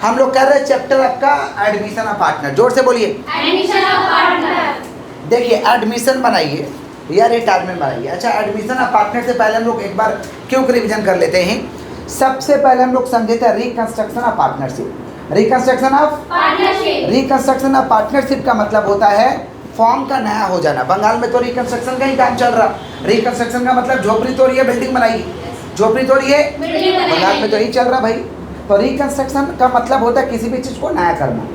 हम लोग कर रहे हैं चैप्टर आपका एडमिशन ऑफ पार्टनर। जोर से बोलिए, एडमिशन ऑफ पार्टनर। देखिए एडमिशन बनाइए या रिटायरमेंट बनाइए। अच्छा, एडमिशन ऑफ पार्टनर से पहले हम लोग एक बार क्यों रिवीजन कर लेते हैं। सबसे पहले हम लोग समझे थे reconstruction of partnership. Reconstruction of partnership. Reconstruction of partnership का मतलब होता है फॉर्म का नया हो जाना। बंगाल में तो रिकंस्ट्रक्शन का ही काम चल रहा। रिकंस्ट्रक्शन का मतलब झोपड़ी तोड़ी है, बिल्डिंग बनाई, झोपड़ी तोड़ी है, बंगाल में तो यही चल रहा भाई। तो रिकंस्ट्रक्शन का मतलब होता है किसी भी चीज़ को नया करना।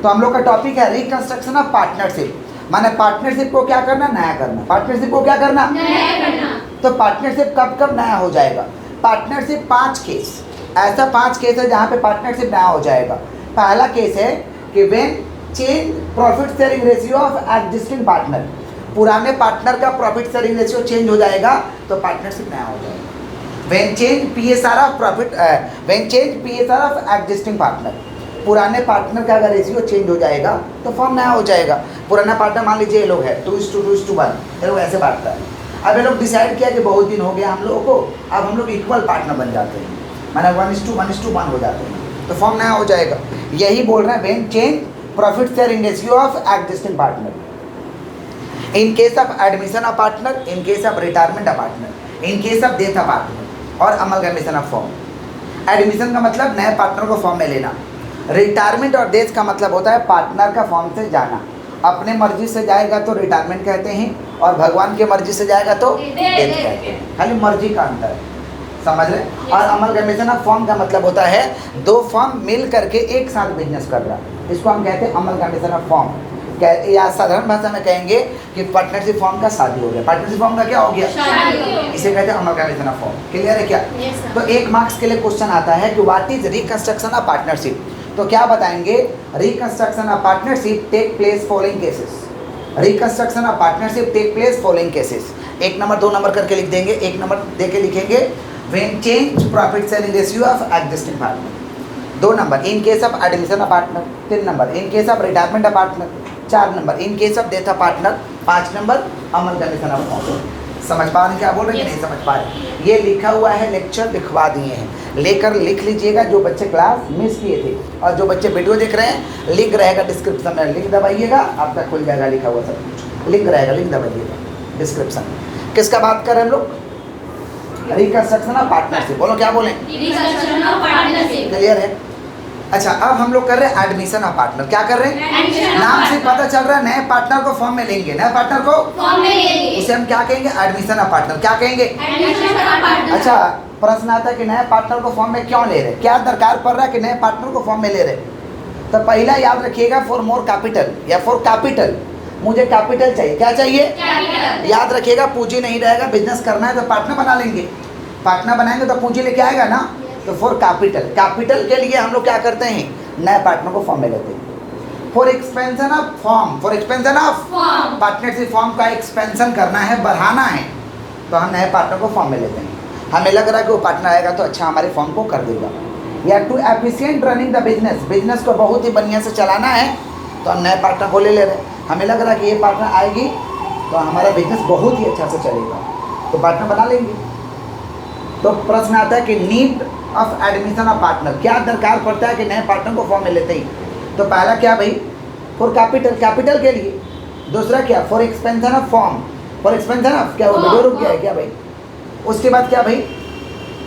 तो हम लोग का टॉपिक है रिकंस्ट्रक्शन ऑफ पार्टनरशिप, माने पार्टनरशिप को क्या करना, नया करना। पार्टनरशिप को क्या करना, नया करना। तो पार्टनरशिप कब कब नया हो जाएगा। पार्टनरशिप 5 केस, ऐसा 5 केस है जहाँ पे पार्टनरशिप नया हो जाएगा। पहला केस है कि when change profit sharing ratio of existing partner, पुराने पार्टनर का प्रॉफिट शेयरिंग रेशियो चेंज हो जाएगा तो पार्टनरशिप नया हो जाएगा। When change PSR of profit, when change PSR of existing partner, पुराने पार्टनर का अगर रेशियो चेंज हो जाएगा तो फॉर्म नया हो जाएगा। पुराना पार्टनर मान लीजिए ये लोग है 2:2:1, ये लोग ऐसे बांटता है। अब ये लोग डिसाइड किया कि बहुत दिन हो गया हम लोगों को, अब हम लोग इक्वल पार्टनर बन जाते हैं, माना 1:1:1 हो जाते हैं, तो फॉर्म नया हो जाएगा। यही बोल रहे हैं when change profit sharing ratio of existing partner, in case of admission of partner, in case of retirement of partner, in case of death of partner और अमलगमेशन ऑफ फॉर्म। एडमिशन का मतलब नए पार्टनर को form में लेना। Retirement और death का मतलब होता है पार्टनर का फॉर्म से जाना। अपने मर्जी से जाएगा तो रिटायरमेंट कहते हैं और भगवान की मर्जी से जाएगा तो डेथ कहते हैं। खाली मर्जी का अंतर है, समझ रहे। और अमलगमेशन ऑफ फॉर्म का मतलब होता है 2 फॉर्म मिल करके एक साथ बिजनेस कर रहा, इसको हम कहते हैं अमलगमेशन ऑफ फॉर्म। या साधारण भाषा में कहेंगे कि पार्टनरशिप फॉर्म का शादी हो गया। पार्टनरशिप फॉर्म का क्या हो गया, इसे कहते हैं अमलगमेशन ऑफ फॉर्म। क्लियर है क्या? तो 1 मार्क्स के लिए क्वेश्चन आता है कि what is reconstruction of partnership. तो क्या बताएंगे, reconstruction of partnership take place following cases. Reconstruction of partnership take place following cases. 1 number 2 number करके लिख देंगे, 1 नंबर दे के लिखेंगे when change profit sharing ratio of existing partner. 2 number in case of admission of partner. 3 number in case of retirement of partner. 4 number in case of death of partner. 5 number amalgamation of form. समझ पा रहे हैं क्या बोल रहे हैं कि नहीं समझ पा रहे? ये लिखा हुआ है, लेक्चर लिखवा दिए हैं, लेकर लिख लीजिएगा। जो बच्चे क्लास मिस किए थे और जो बच्चे वीडियो देख रहे हैं, लिंक रहेगा डिस्क्रिप्शन में, लिंक दबाइएगा, आपका खुल जाएगा लिखा हुआ सब कुछ। लिंक रहेगा, लिंक दबाइएगा डिस्क्रिप्शन में। किसका बात कर रहे हैं हम लोग? Reconstruction of partnership. बोलो क्या बोलें? Reconstruction of partnership. क्लियर है? अच्छा, अब हम लोग कर रहे हैं एडमिशन ऑफ पार्टनर। क्या कर रहे हैं? Admission of नाम से partner। पता चल रहा है नए पार्टनर को फॉर्म में लेंगे। नए पार्टनर को फॉर्म में लेंगे, उसे हम क्या कहेंगे? Admission of partner. क्या कहेंगे? Admission of partner. अच्छा, प्रश्न आता है कि नए पार्टनर को फॉर्म में क्यों ले रहे, क्या दरकार पड़ रहा है कि नए पार्टनर को फॉर्म में ले रहे। तो पहला याद रखिएगा फॉर मोर कैपिटल या फॉर कैपिटल, मुझे कैपिटल चाहिए। क्या चाहिए? कैपिटल। याद रखिएगा पूंजी नहीं रहेगा, बिजनेस करना है तो पार्टनर बना लेंगे। पार्टनर बनाएंगे तो पूंजी लेके आएगा ना। तो फॉर कैपिटल, कैपिटल के लिए हम लोग क्या करते हैं? नए पार्टनर को फॉर्म में लेते हैं। For expansion of form, for expansion of form. Partnership form का एक्सपेंशन करना है, बढ़ाना है, तो हम नए पार्टनर को फॉर्म में लेते हैं। हमें लग रहा है कि वो पार्टनर आएगा तो अच्छा हमारे फॉर्म को कर देगा। या to efficient running the business, business को बहुत ही बढ़िया से चलाना है तो हम नए पार्टनर को ले रहे हैं। हमें लग रहा है कि ये पार्टनर आएगी तो हमारा बिजनेस बहुत ही अच्छा से चलेगा, तो पार्टनर बना लेंगे। तो प्रश्न आता है कि need of admission of partner, क्या दरकार पड़ता है कि नए पार्टनर को फॉर्म में लेते ही। तो पहला क्या भाई? फॉर कैपिटल, कैपिटल के लिए। दूसरा क्या? For expansion of form, for expansion of, क्या वो वीडियो रुक गया है क्या भाई? उसके बाद क्या भाई?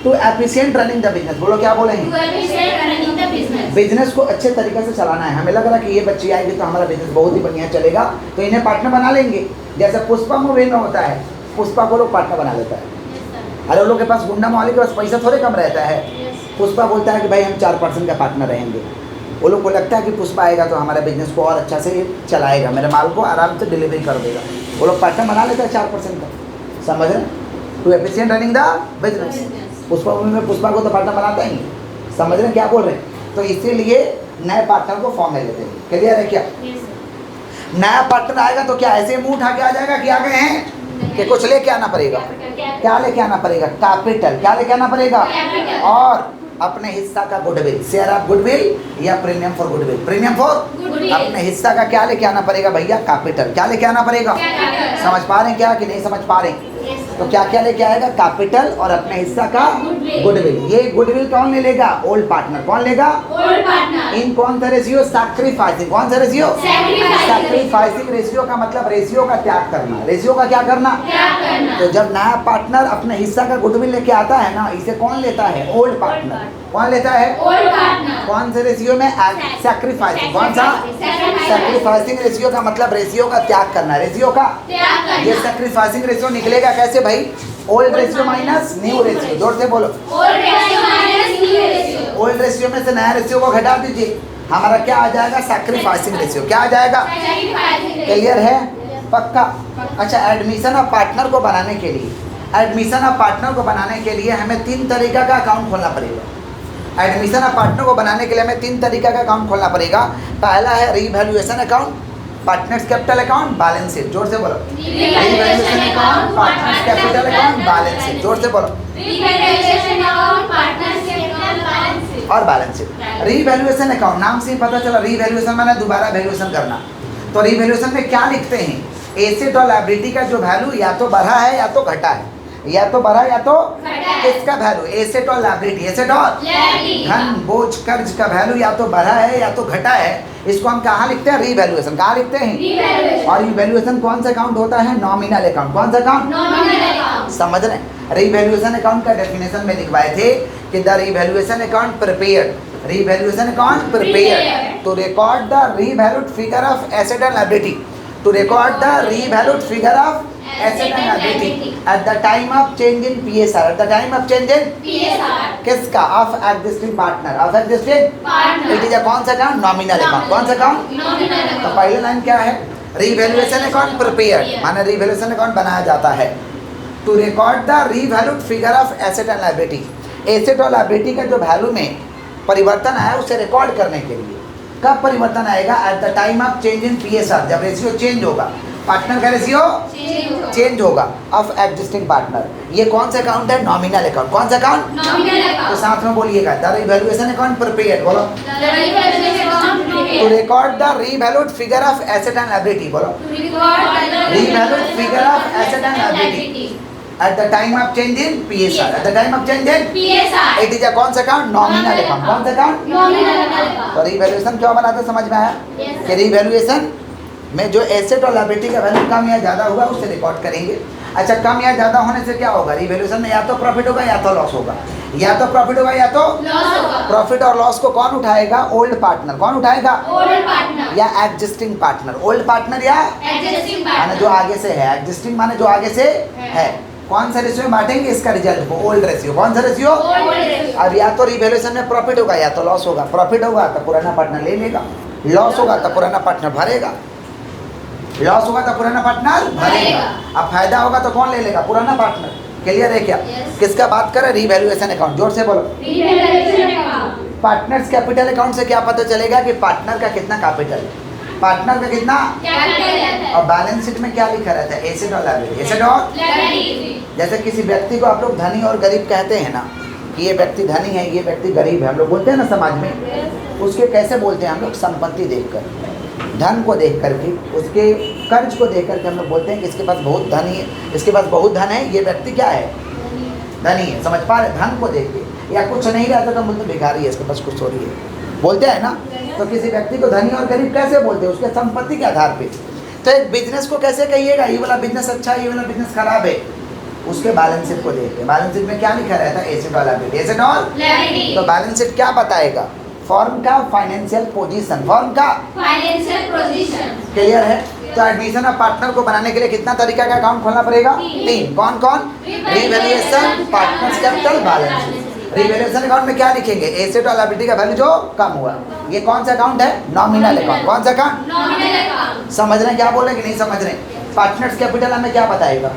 To efficient running the business. बोलो क्या बोले हैं? To efficient running the business. Business को अच्छे तरीके से चलाना है। हमें लग रहा है कि ये बच्ची आएगी तो हमारा बिजनेस बहुत ही बढ़िया चलेगा, तो इन्हें पार्टनर बना लेंगे। जैसे पुष्पा मूवी में होता है, पुष्पा को लोग पार्टनर बना लेता है। अरे उन लोग के पास, गुंडा मालिक के पास पैसा थोड़े कम रहता है। पुष्पा बोलता है कि भाई हम 4% का पार्टनर रहेंगे। वो लोग को लगता है कि पुष्पा आएगा तो हमारे बिजनेस को और अच्छा से चलाएगा, मेरे माल को आराम से डिलीवरी कर देगा। वो लोग पार्टनर बना लेते हैं 4% का, समझ रहे? To efficient running the business. Pushpa movie में पुष्पा को तो पार्टनर बनाता ही नहीं, समझ रहे हैं क्या बोल रहे हैं? तो इसीलिए नए पार्टनर को फॉर्म में लेते हैं। क्लियर है क्या? नया पार्टनर आएगा तो क्या ऐसे मुंह उठा के आ जाएगा कि आ गए हैं, कि कुछ लेके आना पड़ेगा। क्या लेके आना पड़ेगा? कैपिटल। क्या लेके आना पड़ेगा? और अपने हिस्सा का गुडविल, शेयर ऑफ गुडविल या premium for goodwill. Premium for अपने हिस्सा का क्या लेके आना पड़ेगा भैया? कैपिटल। क्या लेके आना पड़ेगा? समझ पा रहे हैं क्या कि नहीं समझ पा रहे हैं? तो क्या क्या लेके आएगा? कैपिटल और अपने हिस्सा का Goodwill. गुडविल। ये गुडविल कौन ले लेगा? Old partner. कौन लेगा? Old partner. इन कौन सा रेशियो? सैक्रिफाइसिंग। कौन सा रेशियो? Sacrificing. सैक्रिफाइसिंग रेशियो का मतलब रेशियो का त्याग करना। रेशियो का क्या करना? क्या करना? तो जब नया पार्टनर अपने हिस्सा का गुडविल लेके आता है ना, इसे कौन लेता है? Old partner. कौन लेता है? Old partner. कौन से रेशियो में? सैक्रिफाइसिंग। कौन सा? सैक्रिफाइसिंग रेशियो का मतलब रेशियो का त्याग करना। रेशियो का त्याग ये करना। सैक्रिफाइसिंग रेशियो निकलेगा कैसे भाई? Old ratio minus new ratio. जोर से बोलो। Old ratio minus new ratio. Old ratio में से नया रेशियो को घटा दीजिए, हमारा क्या आ जाएगा? Sacrificing ratio. क्या आ जाएगा? Sacrificing. क्लियर है? पक्का? अच्छा, एडमिशन ऑफ पार्टनर को बनाने के लिए, एडमिशन ऑफ पार्टनर को बनाने के लिए हमें 3 तरीका का अकाउंट खोलना पड़ेगा। एडमिशन ऑफ पार्टनर को बनाने के लिए हमें 3 तरीका का अकाउंट खोलना पड़ेगा। पहला है revaluation account, partners capital account, balance sheet. जोर से बोलो। Revaluation account, partners capital account, balance sheet. जोर से बोलो। Revaluation account, partners capital, balance sheet. और बैलेंस शीट। रीवैल्यूएशन अकाउंट नाम से ही पता चला, रीवैल्यूएशन माने दोबारा वैल्यूएशन करना। तो रीवैल्यूएशन में क्या लिखते हैं? एसेट और लायबिलिटी का जो वैल्यू या तो बढ़ा है या तो घटा है, या तो बढ़ा या तो घटा है। किसका वैल्यू? एसेट और लायबिलिटी। एसेट और Liability. धन, बोझ, कर्ज का वैल्यू या तो बढ़ा है या तो घटा है। इसको हम कहाँ लिखते हैं? रीवैल्यूएशन। कहाँ लिखते हैं? Revaluation. और रीवैल्यूएशन कौन सा अकाउंट होता है? Nominal account. कौन सा अकाउंट? Nominal account. समझ रहे हैं? रीवैल्यूएशन अकाउंट का डेफिनेशन में लिखवाए थे कि the revaluation account prepared, revaluation account prepared to record the revalued figure of asset and liability, to record the revalued figure of asset and liability at the time of change in PSR, at the time of change in PSR. किसका? Of existing partner, of existing Partner. It is a कौन सा account? Nominal account. कौन सा account? Nominal तो account. पहले line क्या है? Revaluation account prepared माने रीवैल्यूएशन अकाउंट बनाया जाता है to record the revalued figure of asset and liability. Asset और लायबिलिटी का जो वैल्यू में परिवर्तन आया उसे रिकॉर्ड करने के लिए। कब परिवर्तन आएगा? At the time of change in PSR, जब रेशियो चेंज होगा, पार्टनर का रेशियो चेंज होगा ऑफ एग्जिस्टिंग पार्टनर। ये कौन सा अकाउंट है? Nominal account. कौन सा अकाउंट? Nominal तो account. साथ में बोलिएगा, द रिवैल्यूएशन अकाउंट प्रिपेयर्ड। बोलो। The revaluation account to prepared. Record the revalued figure of asset and liability. बोलो। To record the Revalued figure of asset and liability. At the time of change in PSR, at the time of change in PSR. it is a कौन सा account? Nominal account. कौन सा account? Nominal account. तो revaluation क्यों बनाते समझ में आया? Yes, sir. कि रिवैल्यूएशन में जो एसेट और लायबिलिटी का वैल्यू कम या ज़्यादा होगा उसे रिकॉर्ड करेंगे। अच्छा, कम या ज़्यादा होने से क्या होगा? रिवैल्यूएशन में या तो प्रॉफिट होगा या तो लॉस होगा, या तो प्रॉफिट होगा या तो Loss होगा. प्रॉफिट और लॉस को कौन उठाएगा? Old partner. कौन उठाएगा? Old partner. या एग्जिस्टिंग पार्टनर। ओल्ड पार्टनर या Existing माने partner. जो आगे से है, एग्जिस्टिंग माने जो आगे से है। कौन सा रेशियो में बांटेंगे इसका रिजल्ट को? Old ratio. कौन सा रेशियो? Old ratio. अब या तो रिवैल्यूएशन में प्रॉफिट होगा या तो लॉस होगा। प्रॉफिट होगा तो पुराना पार्टनर ले लेगा, लॉस होगा तो पुराना पार्टनर भरेगा, लॉस होगा तो पुराना पार्टनर भरेगा। अब फायदा होगा तो कौन ले लेगा? पुराना पार्टनर। क्लियर है क्या? Yes. किसका बात करें? Revaluation account. जोर से बोलो। Revaluation account. Partners capital account से क्या पता चलेगा कि पार्टनर का कितना कैपिटल है, पार्टनर का कितना। क्या कहता है? और बैलेंस शीट में क्या लिखा रहता है? एसेट और लायबिलिटी। एसेट और Liability. जैसे किसी व्यक्ति को आप लोग धनी और गरीब कहते हैं ना, कि ये व्यक्ति धनी है, ये व्यक्ति गरीब है, हम लोग बोलते हैं ना समाज में। उसके कैसे बोलते हैं हम लोग? संपत्ति देखकर, धन को देख करके, उसके कर्ज को देख करके हम लोग बोलते हैं कि इसके पास बहुत धन है, इसके पास बहुत धन है, ये व्यक्ति क्या है? धनी है। समझ पा रहे? धन को देख के, या कुछ नहीं रहता तो बोलते भिखारी है, इसके पास कुछ थोड़ी है, बोलते हैं ना। तो किसी व्यक्ति को धनी और गरीब कैसे बोलते हैं? उसके संपत्ति के आधार पे। तो एक बिजनेस को कैसे कहिएगा ये वाला बिजनेस अच्छा है, ये वाला बिजनेस खराब है? उसके बैलेंस शीट को देख के। बैलेंस शीट में क्या लिखा रहता है? एसेट और लायबिलिटी। एसेट और Liability. तो बैलेंस शीट क्या बताएगा? फॉर्म का फाइनेंशियल पोजीशन, फॉर्म का। Financial position. क्लियर है? तो एडमिशन ऑफ पार्टनर को बनाने के लिए कितना तरीका का अकाउंट खोलना पड़ेगा? 3। कौन कौन? Revaluation, partners capital, balance sheet. Revaluation account में क्या लिखेंगे? एसेट और लायबिलिटी का वैल्यू जो कम हुआ। ये कौन सा अकाउंट है? Nominal account. कौन सा अकाउंट? Nominal account. समझ रहे हैं क्या बोल रहे हैं कि नहीं समझ रहे? पार्टनर्स कैपिटल हमें क्या बताएगा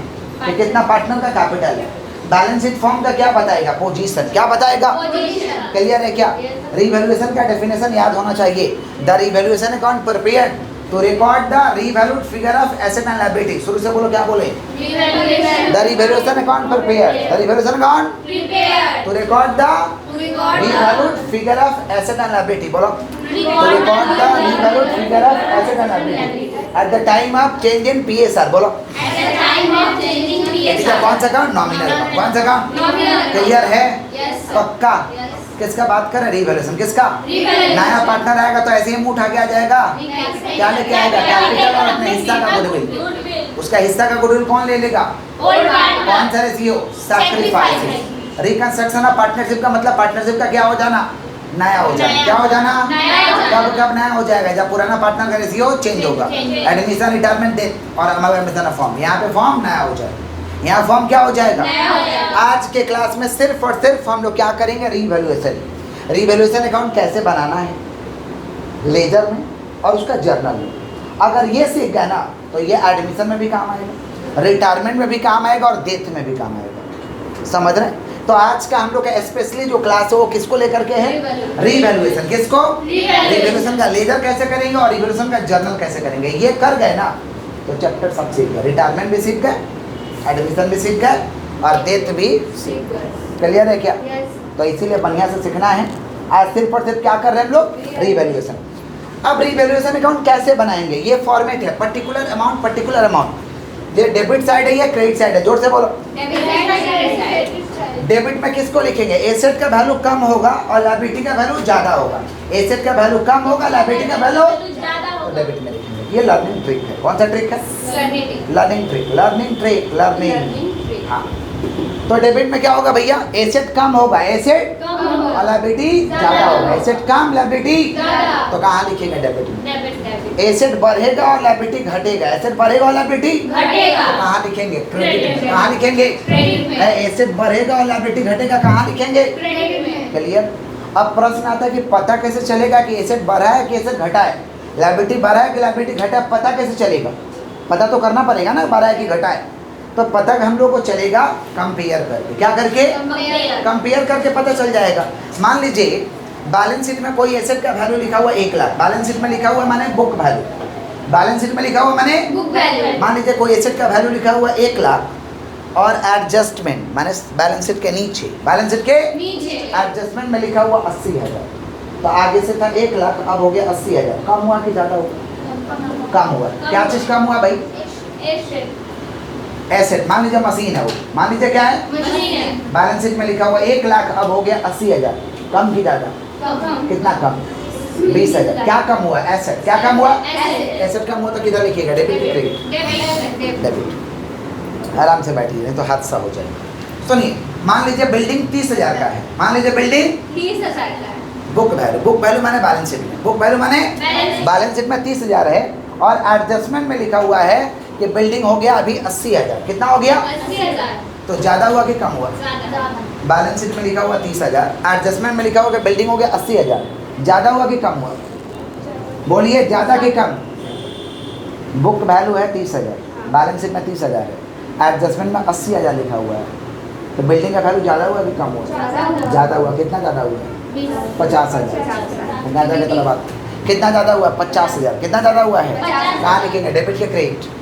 कि कितना पार्टनर का कैपिटल है। बैलेंस शीट फॉर्म का क्या बताएगा? पोजीशन। क्या बताएगा? Position. क्लियर है क्या? रिवैल्यूएशन का डेफिनेशन याद होना चाहिए। The revaluation account prepared to record the revalued figure of asset and liability. शुरू से बोलो, क्या बोले? Revaluation. The revaluation account prepared, the revaluation account Prepared. To record the To record revalued figure of asset and liability. बोलो। To Record record the revalued figure of asset and liability at the time of change in PSR. बोलो। At the the time of changing ठीक PSR. है, कौन सा account? Nominal account. कौन सा account? Nominal. Clear है? Yes, sir. पक्का? Yes. किसका बात कर रहे? रिवैल्यूएशन। किसका? Revaluation. नया पार्टनर आएगा तो ऐसे ही मुंह उठा के आ जाएगा। क्या लेके आएगा? कैपिटल और अपने हिस्सा का गुडविल। Goodwill. उसका हिस्सा का गुडविल कौन ले लेगा? Old partner. कौन सा ratio? Sacrifice. Reconstruction of partnership का मतलब पार्टनरशिप का क्या हो जाना? नया हो जाना। नया। क्या हो जाना? नया हो जाना। कब नया हो जाएगा? जब पुराना पार्टनर का रेशियो चेंज होगा। Change. एडमिशन, रिटायरमेंट, डेथ और अमालगमेशन ऑफ फॉर्म। यहाँ पे फॉर्म नया हो जाएगा। यहाँ फॉर्म क्या हो जाएगा? नया हो जाएगा। आज के क्लास में सिर्फ और सिर्फ हम लोग क्या करेंगे? रिवैल्यूएशन। रिवैल्यूएशन अकाउंट कैसे बनाना है लेजर में और उसका जर्नल में। अगर ये सीख गए ना तो ये एडमिशन में भी काम आएगा, रिटायरमेंट में भी काम आएगा और डेथ में भी काम आएगा। समझ रहे हैं? तो आज का हम लोग का स्पेशली जो क्लास है वो किसको लेकर के है? रिवैल्यूएशन। किसको? रिवैल्यूएशन का लेजर कैसे करेंगे और रिवैल्यूएशन का जर्नल कैसे करेंगे। ये कर गए ना तो चैप्टर सब सीख गए। रिटायरमेंट भी सीख गए, एडमिशन भी सीख गए और डेथ भी सीख गए। क्लियर है क्या? Yes. तो इसीलिए बढ़िया से सीखना है। आज सिर्फ और सिर्फ क्या कर रहे हैं हम लोग? रिवैल्यूएशन। अब रिवैल्यूएशन अकाउंट कैसे बनाएंगे? ये फॉर्मेट है, पर्टिकुलर अमाउंट, पर्टिकुलर अमाउंट। ये डेबिट साइड है या क्रेडिट साइड है? जोर से बोलो। Debit side, credit side. Debit में किसको लिखेंगे? एसेट का वैल्यू कम होगा और लायबिलिटी का वैल्यू ज्यादा होगा। एसेट का वैल्यू कम होगा, लायबिलिटी का वैल्यू ज्यादा तो होगा। डेबिट में लिखेंगे। ये लर्निंग ट्रिक है। कौन सा ट्रिक है? Learning trick, learning trick, learning. हाँ, तो डेबिट में क्या होगा भैया? एसेट कम होगा, एसेट कम होगा। और लायबिलिटी ज्यादा होगा। एसेट कम, लायबिलिटी ज्यादा। तो कहाँ लिखेंगे? डेबिट में। Debit. एसेट बढ़ेगा और लायबिलिटी घटेगा। एसेट बढ़ेगा और लायबिलिटी घटेगा। तो कहाँ लिखेंगे? क्रेडिट Credit में। में। कहाँ लिखेंगे? Credit में। एसेट बढ़ेगा और लायबिलिटी घटेगा, कहाँ लिखेंगे? Credit में। क्लियर? अब प्रश्न आता है कि पता कैसे चलेगा कि एसेट बढ़ा है कि एसेट घटा है, लायबिलिटी बढ़ा है कि लायबिलिटी घटा है, पता कैसे चलेगा? पता तो करना पड़ेगा ना, बढ़ा है कि घटा है। तो पता हम लोग को चलेगा कंपेयर करके। क्या करके? Compare. कंपेयर करके पता चल जाएगा। मान लीजिए बैलेंस शीट में कोई एसेट का वैल्यू लिखा हुआ 1 लाख, बैलेंस शीट में लिखा हुआ माने बुक वैल्यू, बैलेंस शीट में लिखा हुआ माने Book value. मान लीजिए कोई एसेट का वैल्यू लिखा हुआ 1 लाख और एडजस्टमेंट माने बैलेंस शीट के नीचे, बैलेंस शीट के नीचे। एडजस्टमेंट में लिखा हुआ 80,000। तो आगे से था 1 लाख, अब हो गया 80,000। कम हुआ कि ज़्यादा हुआ? कम हुआ। क्या चीज़ कम हुआ भाई? Asset. एसेट। मान लीजिए मशीन है वो, मान लीजिए क्या है? Machine है। बैलेंस शीट में लिखा हुआ 1 लाख, अब हो गया 80,000। कम कि ज़्यादा? कम। कितना कम? 20,000। क्या कम हुआ? एसेट। क्या कम हुआ? Asset. एसेट कम हुआ तो किधर लिखिएगा? डेबिट की क्रेडिट? Debit. डेबिट। आराम से बैठिए नहीं तो हादसा हो जाएगा। सुनिए, मान लीजिए बिल्डिंग 30,000 का है, मान लीजिए बिल्डिंग 30,000 का है। बुक वैल्यू, बुक वैल्यू माने बैलेंस शीट में, बुक वैल्यू माने Balance. बैलेंस शीट में 30,000 है और एडजस्टमेंट में लिखा हुआ है कि बिल्डिंग हो गया अभी 80,000। कितना हो गया? 80,000। तो ज़्यादा हुआ कि कम हुआ? ज्यादा। बैलेंस शीट में लिखा हुआ 30,000, एडजस्टमेंट में लिखा हुआ कि बिल्डिंग हो गया 80,000। ज़्यादा हुआ कि कम हुआ? बोलिए, ज़्यादा कि कम? बुक वैल्यू है 30,000, बैलेंस शीट में 30,000 है, एडजस्टमेंट में 80,000 लिखा हुआ है। तो बिल्डिंग का वैल्यू ज़्यादा हुआ कि कम हुआ? ज़्यादा हुआ। कितना ज़्यादा हुआ? 50,000। ज़्यादा की तरफ बात। कितना ज़्यादा हुआ? 50,000। कितना ज़्यादा हुआ है? 50,000। कहाँ लिखेंगे? डेबिट के क्रेडिट?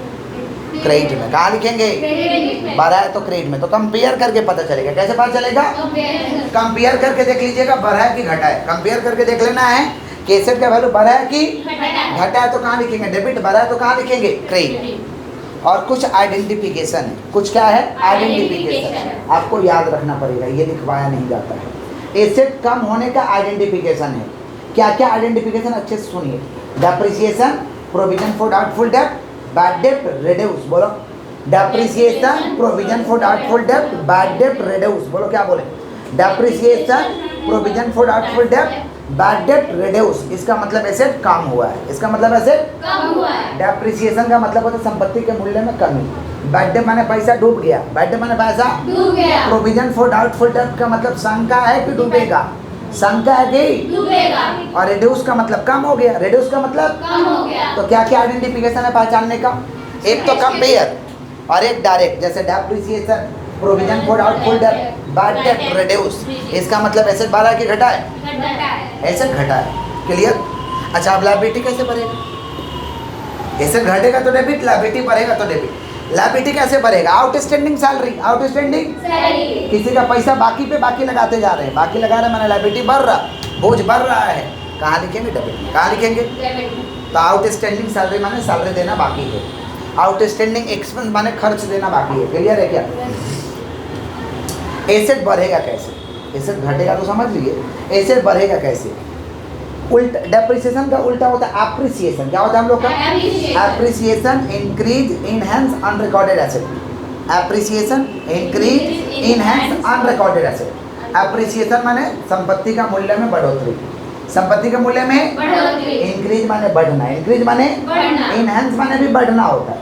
क्रेडिट में। कहाँ लिखेंगे? Credit में। बढ़ा है तो क्रेडिट में। तो कंपेयर करके पता चलेगा। कैसे पता चलेगा? Compare. कंपेयर करके देख लीजिएगा बढ़ा है कि घटा है। कंपेयर करके देख लेना है कि एसेट का वैल्यू बढ़ा है कि घटा। घटा है तो कहाँ लिखेंगे? डेबिट। बढ़ा है तो कहाँ लिखेंगे? क्रेडिट। और कुछ आइडेंटिफिकेशन है। कुछ क्या है? आइडेंटिफिकेशन। Identification। आपको याद रखना पड़ेगा, ये लिखवाया नहीं जाता है। एसेट कम होने का आइडेंटिफिकेशन है। क्या क्या आइडेंटिफिकेशन? अच्छे से सुनिए। डेप्रिसिएशन, प्रोविजन फॉर डाउटफुल डेब्ट, बैड डेब्ट, रिड्यूस। बोलो। डेप्रिसिएशन, प्रोविजन फॉर डाउटफुल डेब्ट, बैड डेब्ट, रिड्यूस। बोलो क्या बोले? डेप्रिसिएशन, प्रोविजन फॉर डाउटफुल डेब्ट, बैड डेब्ट, रिड्यूस। इसका मतलब एसेट कम हुआ है। इसका मतलब एसेट कम हुआ है। डेप्रिसिएशन का मतलब होता है संपत्ति के मूल्य में कमी। बैड डेब्ट माने पैसा डूब गया, बैड डेब्ट माने पैसा डूब गया। प्रोविजन फॉर डाउटफुल डेब्ट का मतलब शंका है कि डूबेगा, शंका है कि, डूबेगा। और रिड्यूस का मतलब कम हो गया, रिड्यूस का मतलब कम हो गया। तो क्या क्या आइडेंटिफिकेशन है पहचानने का? एक तो कंपेयर और एक डायरेक्ट। जैसे डेप्रिसिएशन, प्रोविजन फॉर डाउटफुल डेब्ट, बैड डेब्ट, रिड्यूस। इसका मतलब एसेट बढ़ा कि घटा है? घटा है। एसेट घटा है। क्लियर? अच्छा, अब लायबिलिटी कैसे बढ़ेगा? एसेट घटेगा तो डेबिट, लायबिलिटी बढ़ेगा तो डेबिट। लायबिलिटी कैसे बढ़ेगा? Outstanding salary, outstanding salary. किसी का पैसा बाकी पे बाकी लगाते जा रहे हैं, बाकी लगा रहे हैं मैंने लायबिलिटी बढ़ रहा, बोझ बढ़ रहा है। कहाँ लिखेंगे? डेबिट में। कहाँ लिखेंगे? डेबिट में। तो आउटस्टैंडिंग सैलरी माने सैलरी देना बाकी है। आउटस्टैंडिंग एक्सपेंस माने खर्च देना बाकी है, क्लियर है क्या? एसेट बढ़ेगा कैसे? एसेट घटेगा तो समझ लीजिए, एसेट बढ़ेगा कैसे? उल्टा, डेप्रिसिएशन का उल्टा होता है एप्रिसिएशन। क्या होता है हम लोग का? Appreciation, increase, enhance unrecorded asset. Appreciation, increase, enhance unrecorded asset. Appreciation माने संपत्ति का मूल्य में बढ़ोतरी, संपत्ति के मूल्य में बढ़ोतरी। इंक्रीज माने बढ़ना, इंक्रीज माने बढ़ना, इनहेंस माने भी बढ़ना होता है।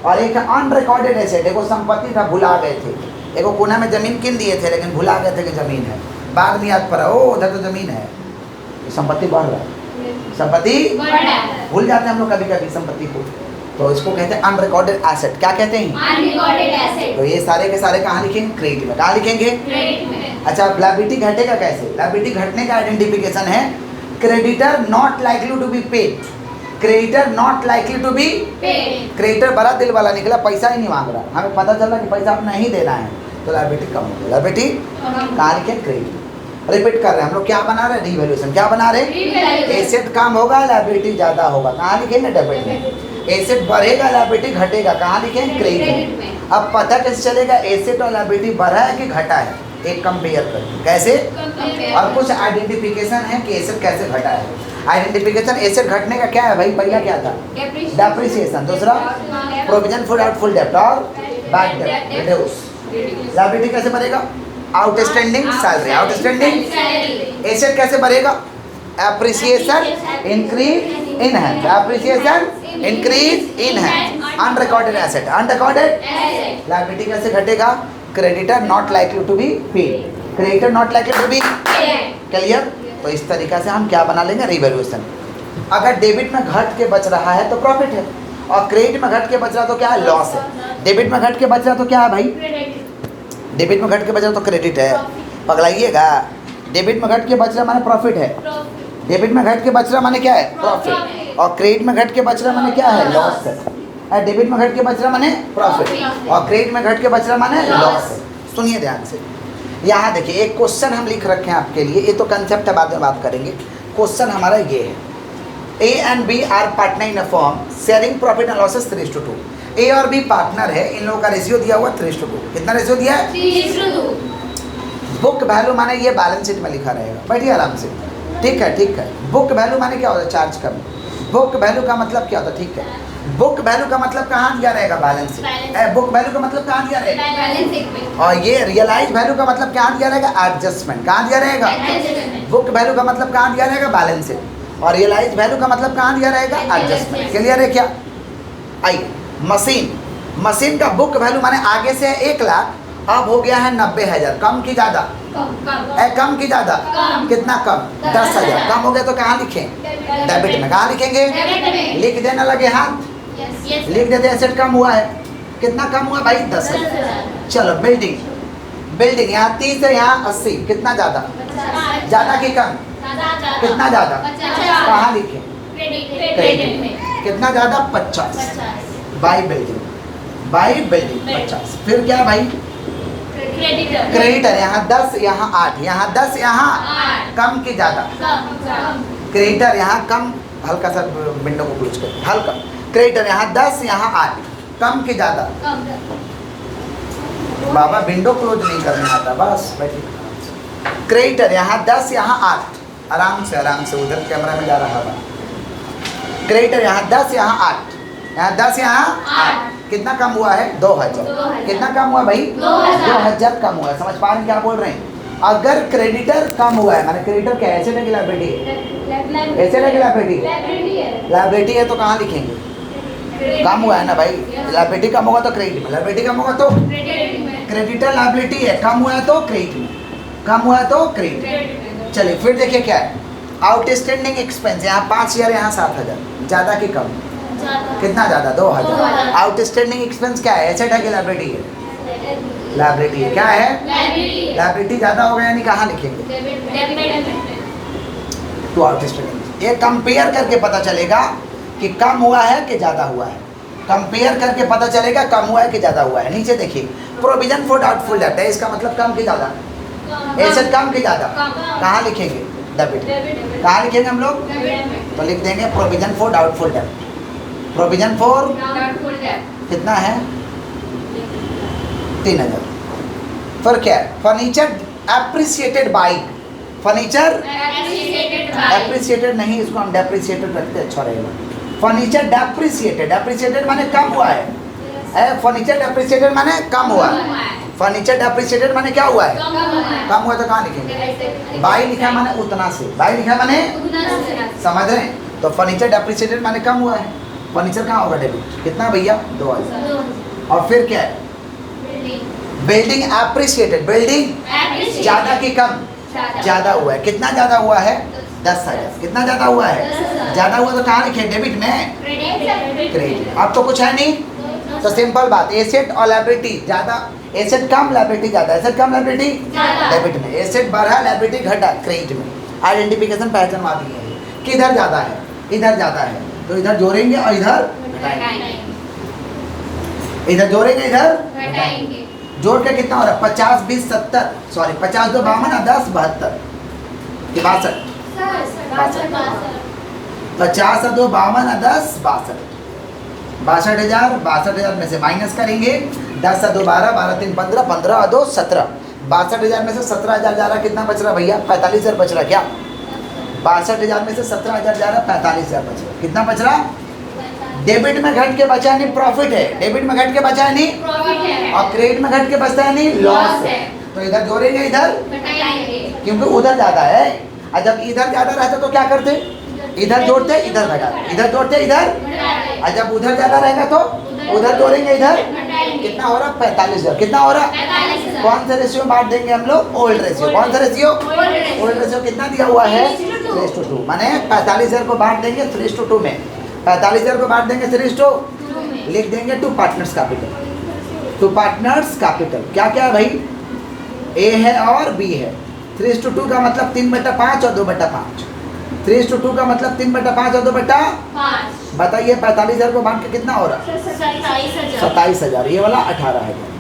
और एक अनरिकॉर्डेड एसेट, एक संपत्ति था भुला गए थे, एक कोना में जमीन किन दिए थे लेकिन भुला गए थे कि जमीन है, बाद में याद पड़ा ओ उधर तो जमीन है, संपत्ति बढ़ रहा है, संपत्ति भूल जाते हैं हम लोग कभी कभी संपत्ति को, तो इसको कहते हैं अनरिकॉर्डेड एसेट। क्या कहते हैं? Unrecorded asset. तो ये सारे के सारे कहाँ लिखेंगे? क्रेडिट में। कहाँ लिखेंगे? क्रेडिट में। अच्छा, लायबिलिटी घटेगा कैसे? लायबिलिटी घटने का आइडेंटिफिकेशन है creditor not likely to be paid, creditor not likely to be paid. Creditor बड़ा दिल वाला निकला, पैसा ही नहीं मांग रहा, हमें पता चल रहा कि पैसा आप नहीं देना है, तो लायबिलिटी कम होगी। लायबिलिटी कहाँ लिखें? क्रेडिट। रिपीट कर रहे हैं हम लोग, क्या बना रहे हैं? रिवैल्यूएशन। क्या बना रहे हैं? एसेट कम होगा, लायबिलिटी ज्यादा होगा, कहाँ लिखेंगे? डेबिट में। एसेट बढ़ेगा, लायबिलिटी घटेगा, कहाँ लिखेंगे? क्रेडिट में। अब पता कैसे चलेगा एसेट और लायबिलिटी बढ़ा है कि घटा है? एक कंपेयर कर, कैसे? और कुछ आइडेंटिफिकेशन है कि एसेट कैसे घटा है। आइडेंटिफिकेशन एसेट घटने का क्या है भाई? पहला क्या था? डेप्रिसिएशन। दूसरा प्रोविजन फॉर डाउटफुल डेब्ट और बैड डेब्ट रिड्यूस। लायबिलिटी कैसे बढ़ेगा? Outstanding salary, outstanding. एसेट कैसे बढ़ेगा? Appreciation, increase, enhance. Appreciation, increase, enhance. Unrecorded asset, unrecorded. Liability कैसे घटेगा? Creditor not likely to be paid, creditor not likely to be clear. तो इस तरीका से हम क्या बना लेंगे? रिवैल्यूएशन। अगर डेबिट में घट के बच रहा है तो प्रॉफिट है, और क्रेडिट में घट के बच रहा तो क्या है? लॉस है। डेबिट में घट के बच रहा तो क्या है भाई? डेबिट में घट के बच रहा तो क्रेडिट है, पगलाइएगा। डेबिट में घट के बच रहा माने प्रॉफिट है, डेबिट में घट के बच रहा माने क्या है? प्रॉफिट। और क्रेडिट में घट के बच रहा माने क्या है? लॉस है। डेबिट में घट के बच रहा माने प्रॉफिट, और क्रेडिट में घट के बच रहा माने लॉस है। सुनिए ध्यान से, यहाँ देखिए एक क्वेश्चन हम लिख रखे हैं आपके लिए, ये तो कंसेप्ट है, बाद में बात करेंगे। क्वेश्चन हमारा ये है, A and B are partner in a form sharing profit and losses 3:2। A और बी पार्टनर है, इन लोगों का रेशियो दिया हुआ 3:2। कितना रेशियो दिया है? 3:2। बुक वैल्यू माने ये बैलेंस शीट में लिखा रहेगा, बैठिए आराम से, ठीक है ठीक है। बुक वैल्यू माने क्या होता है? चार्ज कम। बुक वैल्यू का मतलब क्या होता है? ठीक है, बुक वैल्यू का मतलब कहाँ दिया रहेगा? Balance sheet. बुक वैल्यू का मतलब कहाँ दिया रहेगा? बैलेंस शीट में। और ये रियलाइज वैल्यू का मतलब कहाँ दिया रहेगा? एडजस्टमेंट। कहाँ दिया रहेगा? बुक वैल्यू का मतलब कहाँ दिया रहेगा? Balance sheet. और रियलाइज वैल्यू का मतलब कहाँ दिया रहेगा? एडजस्टमेंट। क्लियर है क्या? आइए, मशीन, मशीन का बुक वैल्यू माने आगे से 1 लाख, अब हो गया है 90,000। कम की ज्यादा? कम की ज्यादा? कितना कम? 10,000। कम हो गया तो कहाँ लिखें? डेबिट में। कहाँ लिखेंगे? लिख देना लगे हाथ, लिख देते एसेट कम हुआ है। कितना कम हुआ भाई? 10,000। चलो बिल्डिंग, बिल्डिंग यहाँ 30 है, यहाँ 80, कितना ज्यादा? ज्यादा की कम? कितना ज्यादा? कहाँ लिखें? क्रेडिट में। कितना ज्यादा? 50। By building, by building 50। फिर क्या भाई? क्रेडिटर, यहाँ 10 यहाँ 8, यहाँ 10 यहाँ 8, कम की ज्यादा? क्रेडिटर यहाँ कम, हल्का सा विंडो को क्लोज कर, हल्का। क्रेडिटर यहाँ 10 यहाँ 8, कम की ज्यादा? बाबा विंडो क्लोज नहीं करने आता, बस बैठिए। क्रेडिटर यहाँ 10 यहाँ 8, आराम से उधर कैमरा में जा रहा था। क्रेडिटर यहाँ 10 यहाँ 8, यहाँ 10 यहाँ 8, कितना कम हुआ है? 2,000। कितना कम हुआ भाई? 2,000 कम हुआ है। समझ पा रहे हैं क्या बोल रहे हैं? अगर क्रेडिटर कम हुआ है माने क्रेडिटर क्या एसेट है कि लायबिलिटी है? एसेट है कि लायबिलिटी? लायबिलिटी है तो कहाँ लिखेंगे? कम हुआ है ना भाई, लायबिलिटी कम होगा तो क्रेडिट में, लायबिलिटी कम होगा तो क्रेडिटर। लायबिलिटी है, कम हुआ है तो क्रेडिट में, कम हुआ है तो क्रेडिट। चलिए फिर देखिए क्या है? आउटस्टैंडिंग एक्सपेंस, यहाँ 5,000 यहाँ 7,000, ज्यादा की कम? कितना ज्यादा? 2,000। आउटस्टैंडिंग एक्सपेंस क्या है? एसेट है कि लायबिलिटी है? लायबिलिटी है। क्या है? लायबिलिटी ज्यादा हो गया यानी कहाँ लिखेंगे? तो आउटस्टैंडिंग, ये कंपेयर करके पता चलेगा कि कम हुआ है कि ज्यादा हुआ है। कंपेयर करके पता चलेगा कम हुआ है कि ज्यादा हुआ है। नीचे देखिए, प्रोविजन फॉर डाउटफुल डेब्ट है, इसका मतलब कम की ज्यादा? एसेट कम की ज्यादा? कहाँ लिखेंगे? डेबिट। कहाँ लिखेंगे हम लोग? तो लिख देंगे प्रोविजन फॉर डाउटफुल डेब्ट। Provision for doubtful debt. कितना है 3000। फिर क्या है furniture appreciated by, furniture Appreciated by. Appreciated नहीं, इसको हम डेप्रिसिएटेड रखते अच्छा रहेगा। फर्नीचर डेप्रिसिएटेड, डेप्रिसिएटेड माने कम हुआ है, फर्नीचर डेप्रिसिएटेड माने कम हुआ है, फर्नीचर डेप्रिसिएटेड माने क्या हुआ है, कम हुआ है. कम हुआ तो कहाँ लिखेंगे, बाई लिखा माने उतना से, बाई लिखा माने उतना से. समझ रहे हैं, तो फर्नीचर डेप्रिसिएटेड माने कम हुआ है, फर्नीचर कहाँ होगा डेबिट, कितना भैया 2000। और फिर क्या है बिल्डिंग एप्रिसिएटेड, बिल्डिंग Appreciated. ज़्यादा की कम, ज़्यादा हुआ है, कितना ज़्यादा हुआ है 10,000, कितना ज़्यादा हुआ है 10,000। ज़्यादा हुआ तो कहाँ लिखे डेबिट में, Credit. क्रेडिट। अब तो कुछ है नहीं, तो सिंपल बात, एसेट और लायबिलिटी ज़्यादा, एसेट कम लायबिलिटी ज़्यादा, एसेट कम लायबिलिटी ज़्यादा। डेबिट में, एसेट बढ़ा लायबिलिटी घटा क्रेडिट में। आइडेंटिफिकेशन पहचान दी है किधर ज़्यादा है, इधर ज़्यादा है तो इधर जोड़ेंगे और इधर घटाएंगे, इधर जोड़ेंगे इधर घटाएंगे. जोड़ के कितना हो रहा है 50 20 70, सॉरी 50 2 52 और 10 72 कि 62, 50 और 2 52 और 10 62, 62,000 में से माइनस करेंगे, 10 और 2 12, 12 3 15, 15 और 2 17, 62,000 में से 17,000 जा रहा, कितना बच रहा भैया 45,000 बच रहा क्या, 62,000 में से 17,000 जा रहा 45,000 बच रहा, कितना बच रहा, डेबिट में घट के बचा नहीं प्रॉफिट है, डेबिट में घट के बचा है नहीं, Profit है. और क्रेडिट में घट के बचता है नहीं लॉस Loss है, है. तो इधर जोड़ेंगे इधर घटाएंगे. क्योंकि उधर ज़्यादा है, और जब इधर ज़्यादा रहता तो क्या करते, इधर जोड़ते इधर घटाते, इधर जोड़ते इधर, घटाएंगे. और जब उधर ज़्यादा रहेगा तो उधर जोड़ेंगे इधर, घटाएंगे. कितना हो रहा 45,000, कितना हो रहा, 45,000. कौन सा रेशियो बांट देंगे हम लोग, ओल्ड रेशियो, कौन सा रेशियो, ओल्ड रेशियो कितना दिया हुआ है 3:2, माने 45,000 को बांट देंगे 3:2 में, 45,000 को बांट देंगे 3:2, लिख देंगे to partners capital, to partners capital क्या क्या है भाई, ए है और बी है, 3:2 का मतलब 3/5 और 2/5, 3:2 का मतलब 3/5 और 2/5, 5. बताइए 45,000 को बांट के कितना हो रहा, 27,000. 27,000, ये वाला 18,000,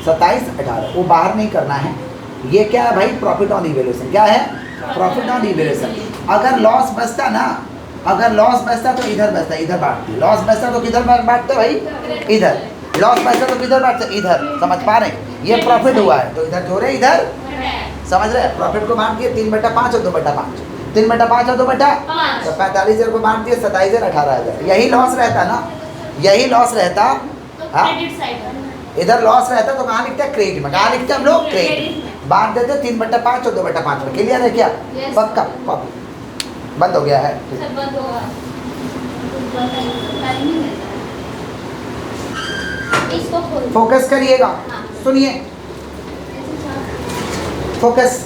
27 18, वो बाहर नहीं करना है, ये क्या है भाई प्रॉफिट ऑन इवैल्यूएशन, क्या है प्रॉफिट ऑन इवैल्यूएशन। अगर लॉस बचता ना, अगर लॉस बचता तो इधर बचता, इधर बांटते, लॉस बचता तो किधर बांटते भाई इधर, लॉस बचता तो किधर बांटते इधर, समझ पा रहे हैं, ये प्रॉफिट हुआ है तो इधर जोड़े इधर, समझ रहे हैं, प्रॉफिट को बांट दिए 3/5 और 2/5, 3/5 और 2/5, तो 45,000 को बांट दिए 27,000 18,000, यही लॉस रहता ना, यही लॉस रहता, हाँ Credit side. इधर लॉस रहता तो कहाँ लिखते हैं क्रेडिट में, कहाँ लिखते हैं हम लोग क्रेडिट, बांट देते 3/5 और 2/5 में, क्लियर है क्या, Yes. पक्का कॉपी बंद हो गया है, सर बंद होगा. इसको खोल. फोकस करिएगा, हाँ. सुनिए फोकस,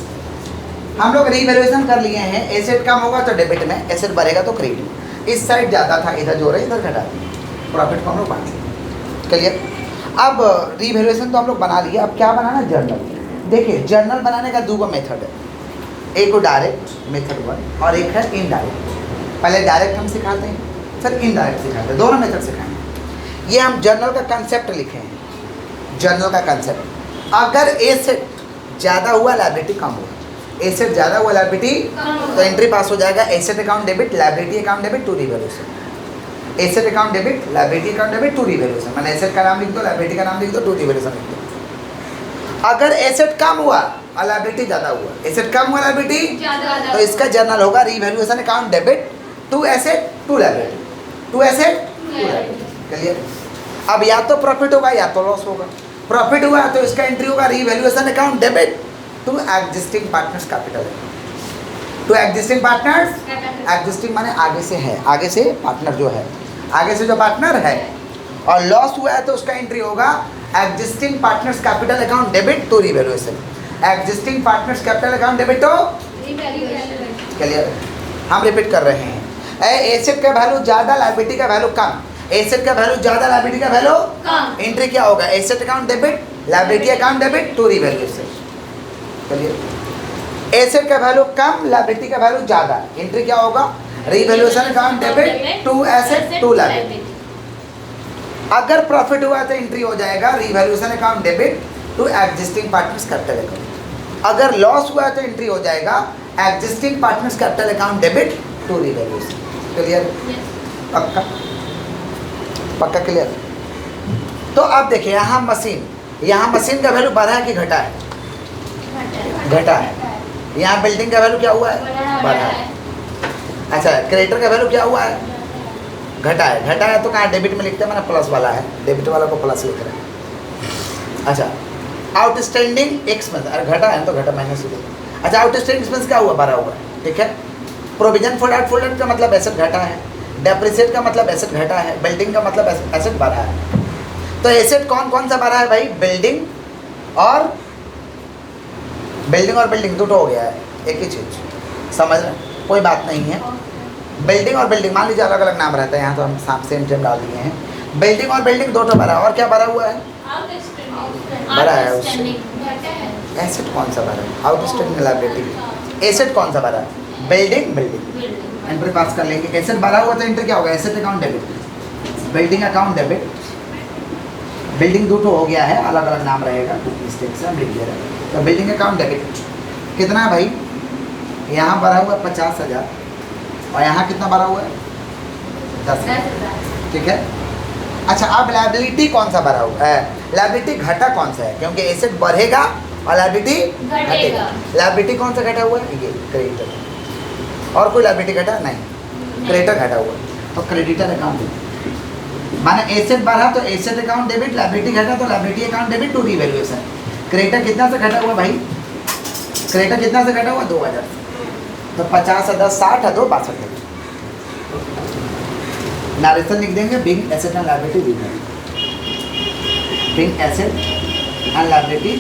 हम लोग रीवैल्यूएशन कर लिए हैं, एसेट कम होगा तो डेबिट में, एसेट बढ़ेगा तो क्रेडिट में, इस साइड ज़्यादा था इधर जोड़े इधर घटा दिए, प्रॉफिट को हम लोग बांट लिए, क्लियर। अब रीवैल्यूएशन तो हम लोग बना लिए, अब क्या बनाना जर्नल, देखिए जर्नल बनाने का 2 मेथड है, एक को डायरेक्ट मेथड 1 और एक है इनडायरेक्ट, पहले डायरेक्ट हम सिखाते हैं फिर इनडायरेक्ट सिखाते हैं, दोनों मेथड सिखाएंगे। ये हम जर्नल का कंसेप्ट लिखे हैं, जर्नल का कंसेप्ट, अगर एसेट ज़्यादा हुआ लायबिलिटी कम हुआ, एसेट ज़्यादा हुआ लायबिलिटी तो एंट्री पास हो जाएगा, asset account debit liability account debit to revaluation, asset account debit liability account debit to revaluation, मैंने एसेट का नाम लिख दो लायबिलिटी का नाम लिख दो टू रीवैल्यूएशन लिख दो। अगर एसेट कम हुआ और लायबिलिटी ज़्यादा हुआ, एसेट कम हुआ लायबिलिटी तो इसका जर्नल होगा revaluation account debit to asset to liability, to asset to liability, clear. अब या तो प्रॉफिट होगा या तो लॉस होगा, प्रॉफिट हुआ तो इसका एंट्री होगा revaluation account debit to existing partners capital, to existing partners, existing माने आगे से है, आगे से पार्टनर जो है, आगे से जो पार्टनर है, और लॉस हुआ है तो उसका एंट्री होगा existing partners capital account debit to revaluation, existing partners capital account debit to, clear. हम रिपीट कर रहे हैं, एसेट का वैल्यू ज़्यादा लायबिलिटी का वैल्यू कम, एसेट का वैल्यू ज़्यादा लायबिलिटी का वैल्यू कम, एंट्री क्या होगा asset account debit liability account debit to revaluation, clear. Asset का वैल्यू कम लायबिलिटी का वैल्यू ज़्यादा, एंट्री क्या होगा revaluation account debit to asset to liability. अगर प्रॉफिट हुआ तो एंट्री हो जाएगा revaluation account debit to existing partners capital account, अगर लॉस हुआ तो एंट्री हो जाएगा existing partners capital account debit to revaluation, clear, पक्का। पक्का क्लियर? तो अब देखिए यहाँ मशीन का वैल्यू बढ़ा है कि घटा है? घटा है। यहाँ बिल्डिंग का वैल्यू क्या हुआ है? बढ़ा है। अच्छा, क्रेडिटर का वैल्यू क्या हुआ है? घटा है। घटा है तो कहाँ डेबिट में लिखते हैं, मैंने प्लस वाला है, डेबिट वाला को प्लस लिख रहे हैं। अच्छा, आउटस्टैंडिंग एक्सपेंस, अरे घटा है तो घटा माइनस हो गया। अच्छा, आउटस्टैंडिंग एक्सपेंस क्या हुआ? बढ़ा हुआ है, ठीक है। प्रोविजन फॉर डाउटफुल का मतलब एसेट घटा है, डेप्रिसिएट का मतलब एसेट घटा है, बिल्डिंग का मतलब एसेट बढ़ा है। तो एसेट कौन कौन सा बढ़ा है भाई? बिल्डिंग और बिल्डिंग दोनों हो गया है, एक ही चीज़, समझ रहे हैं? कोई बात नहीं है। बिल्डिंग और बिल्डिंग मान लीजिए अलग अलग नाम रहता है, यहाँ तो हम सेम सेम डाल दिए हैं। बिल्डिंग और बिल्डिंग दोनों भरा, और क्या भरा हुआ है? भरा है उससे। एसेट कौन सा भरा है? Outstanding liability. एसेट कौन सा भरा है? बिल्डिंग। एंट्री पास कर लेंगे। एसेट भरा हुआ तो एंट्री क्या होगा? Asset account debit, building account debit. Building दो हो गया है, अलग अलग नाम रहेगा, कुछ मिस्टेक से हम लिख दे रहे हैं। तो बिल्डिंग अकाउंट डेबिट कितना है भाई? यहाँ भरा हुआ है 50,000 और यहाँ कितना भरा हुआ है? 10,000, ठीक है। अच्छा, अब लायबिलिटी कौन सा भरा हुआ है? लायबिलिटी घटा कौन सा है? क्योंकि एसेट बढ़ेगा और लायबिलिटी घटेगा। लायबिलिटी कौन सा घटा हुआ है? ये क्रेडिटर। और कोई लायबिलिटी घटा नहीं, क्रेडिटर घटा हुआ है। तो क्रेडिटर अकाउंट माने एसेट बढ़ा तो एसेट अकाउंट डेबिट, लायबिलिटी घटा तो liability account debit to revaluation. Creditor कितना से घटा हुआ भाई? क्रेडिटर कितना से घटा हुआ? 2,000। तो 50 है 10, 60 है 2, 62 है। नारेशन लिख देंगे, being asset and liability revalue, being asset and liability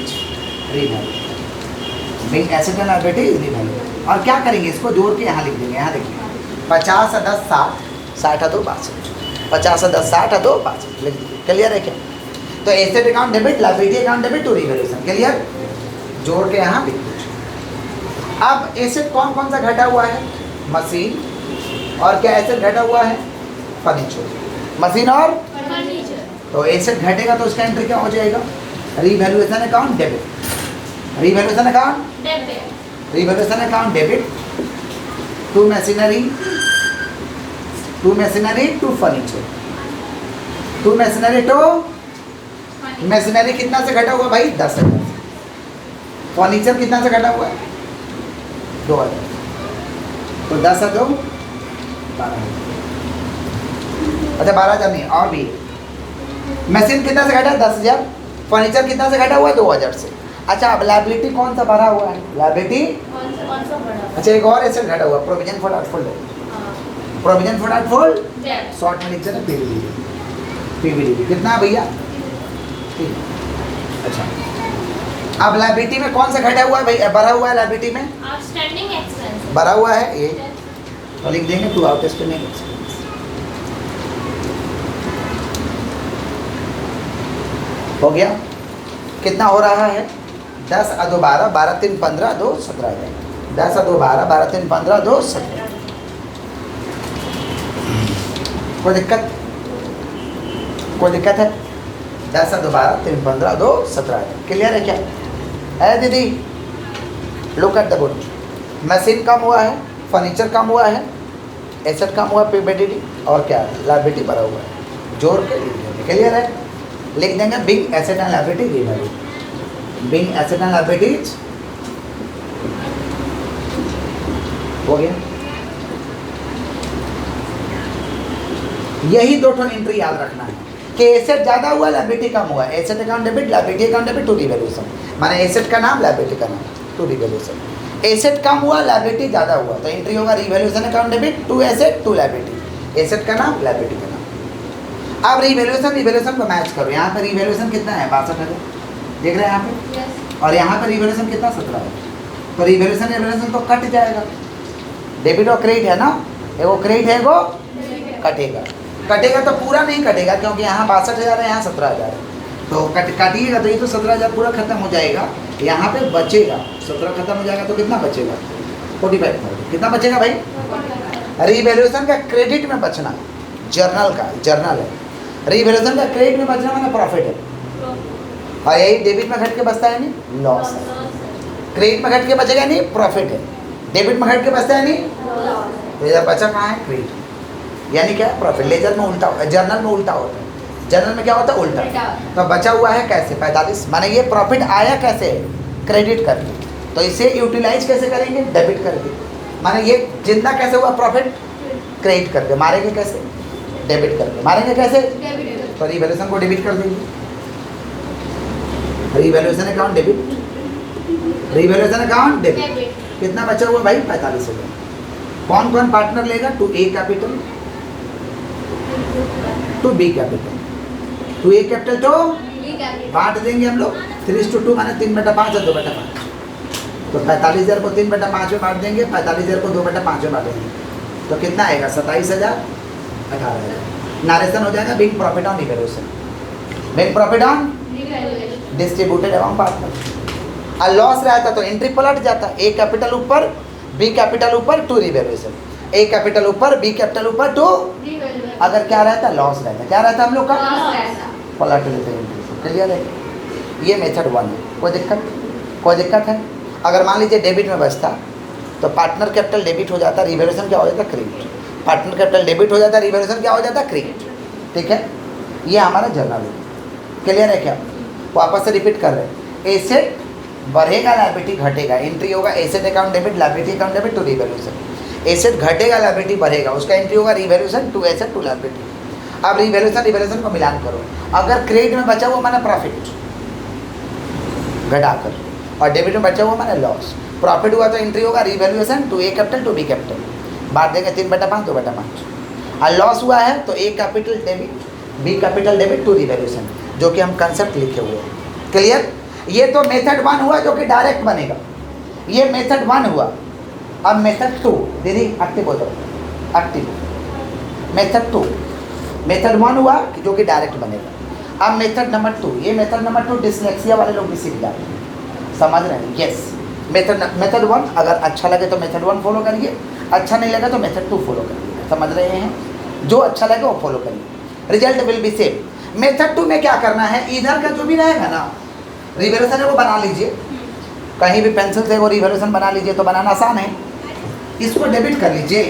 revalue, being asset and liability revalue. और क्या करेंगे? इसको जोड़ के यहाँ लिख देंगे। यहाँ देखिए 50 है 10, 60, 60 है 2, 62, 50 है 10, 60 है 2, 62 लिख दीजिए। क्लियर है क्या? तो asset account debit, liability account debit to revaluation. Clear? जोड़ के यहाँ लिख दीजिए। अब एसेट कौन कौन सा घटा हुआ है? मशीन। और क्या एसेट घटा हुआ है? फर्नीचर। मशीन और फर्नीचर। तो एसेट घटेगा तो उसका एंट्री क्या हो जाएगा? Revaluation account debit, revaluation account debit, revaluation account debit to machinery, to furniture, to machinery to machinery. कितना से घटा हुआ भाई? 10,000। फर्नीचर कितना से घटा हुआ है? 2,000। तो 10 है 2, 12। अच्छा 12,000 नहीं, और भी मशीन कितना से घटा? 10,000। फर्नीचर कितना से घटा हुआ है? 2,000 से। अच्छा, अब लायबिलिटी कौन सा भरा हुआ है? लायबिलिटी। कौन सा बड़ा? अच्छा, एक और एसेट घटा हुआ, provision for doubtful debt. Provision for doubtful debt. Short में लिखते हैं पीवीडी। कितना है भैया? ठीक। अच्छा, अब लायबिलिटी में कौन सा घटा हुआ है भाई? भरा हुआ है लायबिलिटी में? आउटस्टैंडिंग एक्सपेंस भरा हुआ है ये, तो लिख देंगे टू आउटस्टैंडिंग एक्सपेंस। हो गया? कितना हो रहा है? 10 और 2 12, 12 3 15 2 17 है। 10 और 2 12, 12 3 15 2 17। कोई दिक्कत है? 10 और 2 12 3 15 2 17 है। क्लियर है क्या? है दीदी? Look at the board. Machine कम हुआ है, फर्नीचर कम हुआ है, एसेट कम हुआ है, पीबीडी, और क्या लायबिलिटी भरा हुआ है। जोड़ के लिख देंगे। क्लियर है? लिख देंगे big asset and liability revalue, big asset and liabilities. हो गया? यही दो एंट्री याद रखना है कि एसेट ज़्यादा हुआ, लायबिलिटी कम हुआ। Asset account debit, liability account debit to revaluation. माने एसेट का नाम, लायबिलिटी का नाम, टू रिवैल्यूएशन। एसेट कम हुआ, लायबिलिटी ज़्यादा हुआ, तो एंट्री होगा revaluation account debit to asset to liability. Asset का नाम, लायबिलिटी का नाम। अब रिवैल्यूएशन को मैच करो। यहाँ पे रिवैल्यूएशन कितना है? 62,000 देख रहे हैं यहाँ पे। और यहाँ पे रिवैल्यूएशन कितना? 17 है। तो रिवैल्यूएशन तो कट जाएगा। डेबिट और क्रेडिट है ना, एगो क्रेडिट है, एगो कटेगा तो पूरा नहीं कटेगा, क्योंकि यहाँ 62,000 है, यहाँ 17,000 है। तो काटिएगा तो ये तो 17,000 पूरा खत्म हो जाएगा। यहाँ पे बचेगा 17 खत्म हो जाएगा, तो कितना बचेगा? 45,000। कितना बचेगा भाई? रिवैल्यूएशन का क्रेडिट में बचना, जर्नल है। रिवैल्यूएशन का क्रेडिट में बचना माने प्रॉफिट है, और यही डेबिट में घट के बचता है नहीं, लॉस है। क्रेडिट में घट के बचेगा नहीं, प्रॉफिट है। डेबिट में घट के बचता है नहीं, तो इधर बचा कहाँ है? क्रेडिट, यानी क्या? प्रॉफिट। लेजर में उल्टा, जर्नल में उल्टा होता है। जनरल में क्या होता है उल्टा। उल्टा। तो बचा हुआ है कैसे 45, माने ये प्रॉफिट आया कैसे, क्रेडिट करके। तो इसे यूटिलाइज कैसे करेंगे, डेबिट करके। माने ये जिंदा कैसे हुआ प्रॉफिट, क्रेडिट करके। मारेंगे कैसे, डेबिट करके। मारेंगे कैसे, डेबिट। तो रिवैल्यूएशन को डेबिट कर देंगे। Revaluation account debit, revaluation account debit. Debit. कितना बचा हुआ भाई 45 हो गया। कौन कौन पार्टनर लेगा, to A capital to B capital, to A capital तो बांट देंगे हम लोग 3:2 माने 3/5 और 2/5। तो 45,000 को 3/5 में बांट देंगे, 45,000 को 2/5 में बांट देंगे। तो कितना आएगा 27,000, 18,000। नारेशन हो जाएगा big profit on revaluation, big profit on distributed among partner. और लॉस रहता तो एंट्री पलट जाता, ए कैपिटल ऊपर बी कैपिटल ऊपर टू रिवैल्यूएशन, ए कैपिटल ऊपर बी कैपिटल ऊपर टू। अगर क्या रहता लॉस रहता, क्या रहता हम लोग का, पलट लेते हैं एंट्री। क्लियर है, ये मेथड 1 है। कोई दिक्कत है। अगर मान लीजिए डेबिट में बचता तो पार्टनर कैपिटल डेबिट हो जाता, रिवैल्यूएशन क्या हो जाता, क्रेडिट। पार्टनर कैपिटल डेबिट हो जाता, रिवैल्यूएशन क्या हो जाता, क्रेडिट। ठीक है, ये हमारा जर्नल है। क्लियर है क्या, वापस से रिपीट कर रहे हैं। एसेट बढ़ेगा, लायबिलिटी घटेगा। एंट्री होगा asset account debit, liability account debit to revaluation. Asset घटेगा, लायबिलिटी बढ़ेगा, उसका एंट्री होगा revaluation to asset to liability. अब रिवैल्यूएशन को मिलान करो। अगर क्रेडिट में बचा हुआ माने प्रॉफिट घटाकर, और डेबिट में बचा हुआ माने लॉस। प्रॉफिट हुआ तो एंट्री होगा revaluation to A capital to B capital, बांट देंगे 3/5 2/5। और लॉस हुआ है तो A capital debit B capital debit to revaluation, जो कि हम कंसेप्ट लिखे हुए हैं। क्लियर, ये तो मेथड 1 हुआ जो कि डायरेक्ट बनेगा, ये मेथड 1 हुआ। अब मेथड 2 दीदी एक्टिव हो जाओ, एक्टिव। मेथड 2, मेथड 1 हुआ जो कि डायरेक्ट बनेगा। अब मेथड नंबर 2, ये मेथड नंबर 2 डिसलेक्सिया वाले लोग भी सीख जाते हैं, समझ रहे हैं। यस, मेथड 1 अगर अच्छा लगे तो मेथड 1 फॉलो करिए, अच्छा नहीं लगा तो मेथड 2 फॉलो करिए। समझ रहे हैं, जो अच्छा लगे वो फॉलो करिए, result will be same. Method 2 में क्या करना है, इधर का जो भी रहेगा ना रिवैल्यूएशन है वो बना लीजिए, कहीं भी पेंसिल से वो रिवैल्यूएशन बना लीजिए, तो बनाना आसान है। इसको डेबिट कर लीजिए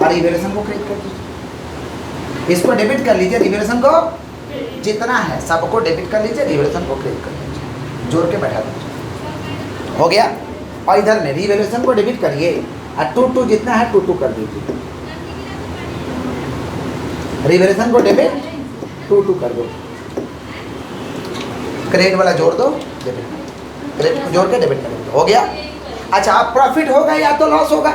और रिवैल्यूएशन को क्रेडिट कर लीजिए। इसको डेबिट कर लीजिए, रिवैल्यूएशन को जितना है सबको डेबिट कर लीजिए, रिवैल्यूएशन को क्रेडिट कर लीजिए, जोड़ के बैठा दीजिए, हो गया। और इधर में रिवैल्यूएशन को डेबिट करिए और 2 जितना है 2 कर दीजिए। रिवैल्यूएशन को डेबिट 2 कर दो, क्रेडिट वाला जोड़ दो, डेबिट क्रेडिट को जोड़ के डेबिट कर दो, हो गया। अच्छा, अब प्रॉफिट होगा या तो लॉस होगा।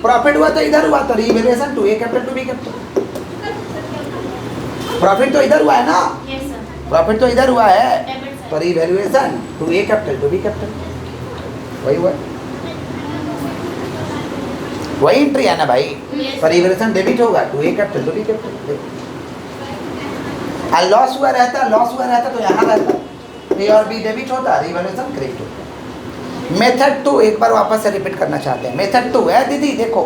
प्रॉफिट हुआ तो इधर हुआ, तो revaluation to A capital to B capital. Profit तो इधर हुआ है ना, प्रॉफिट तो इधर हुआ है, तो revaluation to A capital to B capital, वही हुआ, वही एंट्री है ना भाई। तो रिवैल्यूएशन डेबिट होगा to A capital to B capital. और लॉस हुआ रहता तो यहाँ रहता, ए और बी डेबिट होता, रिवैल्यूएशन क्रेडिट होता। मेथड 2 एक बार वापस से रिपीट करना चाहते हैं। मेथड 2 है दीदी, देखो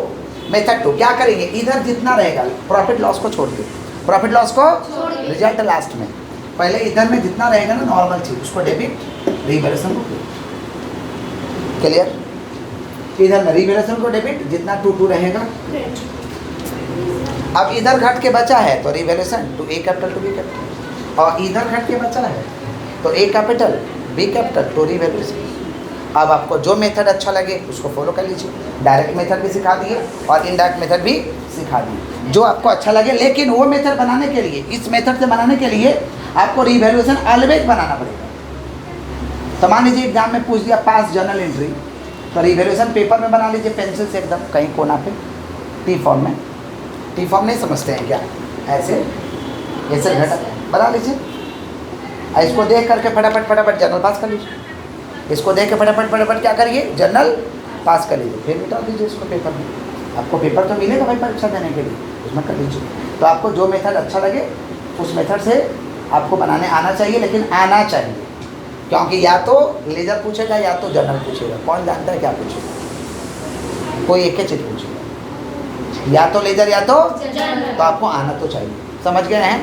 मेथड 2 क्या करेंगे, इधर जितना रहेगा प्रॉफिट लॉस को छोड़ के, प्रॉफिट लॉस को रिजल्ट लास्ट में, पहले इधर में जितना रहेगा ना नॉर्मल चीज उसको डेबिट, रिवैल्यूएशन को क्रेडिट। क्लियर, इधर में रिवैल्यूएशन को डेबिट, जितना 2 रहेगा। अब इधर घट के बचा है तो revaluation to A capital to B capital, और इधर घट के बचा है तो A capital B capital to revaluation. अब आपको जो मेथड अच्छा लगे उसको फॉलो कर लीजिए। डायरेक्ट मेथड भी सिखा दिए और इनडायरेक्ट मेथड भी सिखा दिए, जो आपको अच्छा लगे। लेकिन वो मेथड बनाने के लिए, इस मेथड से बनाने के लिए आपको रिवैल्यूएशन ऑलवेज बनाना पड़ेगा। तो मान लीजिए एग्जाम में पूछ दिया पास जर्नल एंट्री, तो रिवैल्यूएशन पेपर में बना लीजिए पेंसिल से एकदम कहीं कोना पे, टी फॉर्म में। टी फॉर्म नहीं समझते हैं क्या, ऐसे ऐसे घटा बना लीजिए। इसको देख करके फटाफट जर्नल पास कर लीजिए। इसको देख के फटाफट क्या करिए, जर्नल पास कर लीजिए, फिर मिटा दीजिए इसको पेपर में। आपको पेपर तो मिलेगा भाई परीक्षा देने के लिए, उसमें कर लीजिए। तो आपको जो मेथड अच्छा लगे उस मेथड से आपको बनाने आना चाहिए, लेकिन आना चाहिए, क्योंकि या तो लेजर पूछेगा या तो जर्नल पूछेगा, कौन जानता है क्या पूछेगा, कोई एक ही चीज़ पूछेगा, या तो लेजर या तो जर्नल। आपको आना तो चाहिए। समझ गए हैं?